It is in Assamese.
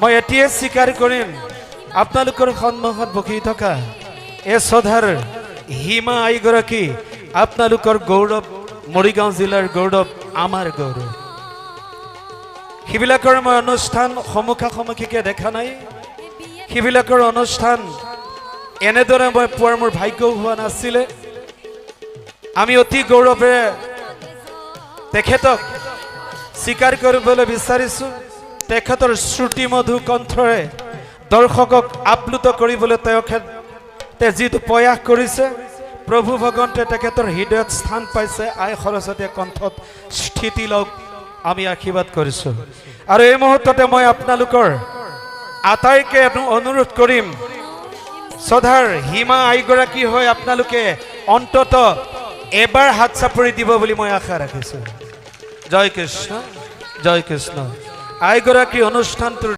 মই এতিয়াই স্বীকাৰ কৰিম আপোনালোকৰ সন্মুখত বহি থকা এই শ্ৰদ্ধাৰ হিমা আইগৰাকী আপোনালোকৰ গৌৰৱ, মৰিগাঁও জিলাৰ গৌৰৱ, আমাৰ গৌৰৱ। সেইবিলাকৰ মই অনুষ্ঠান সন্মুখাসন্মুখীকে দেখা নাই, সেইবিলাকৰ অনুষ্ঠান এনেদৰে মই পোৱাৰ মোৰ ভাগ্যও হোৱা নাছিলে। আমি অতি গৌৰৱেৰে তেখেতক স্বীকাৰ কৰিবলৈ বিচাৰিছোঁ। তেখেতৰ শ্ৰুতিমধু কণ্ঠৰে দৰ্শকক আপ্লুত কৰিবলৈ তেওঁ যিটো প্ৰয়াস কৰিছে, প্ৰভু ভগৱন্তে তেখেতৰ হৃদয়ত স্থান পাইছে। আই সৰস্বতীয়ে কণ্ঠত স্থিতি লওক, আমি আশীৰ্বাদ কৰিছোঁ। আৰু এই মুহূৰ্ততে মই আপোনালোকৰ আটাইকে অনুৰোধ কৰিম, শ্ৰদ্ধাৰ হিমা আইগৰাকী হৈ আপোনালোকে অন্তত এবাৰ হাত চাপৰি দিব বুলি মই আশা ৰাখিছোঁ। জয় কৃষ্ণ, জয় কৃষ্ণ। আইগৰাকী অনুষ্ঠানটোৰ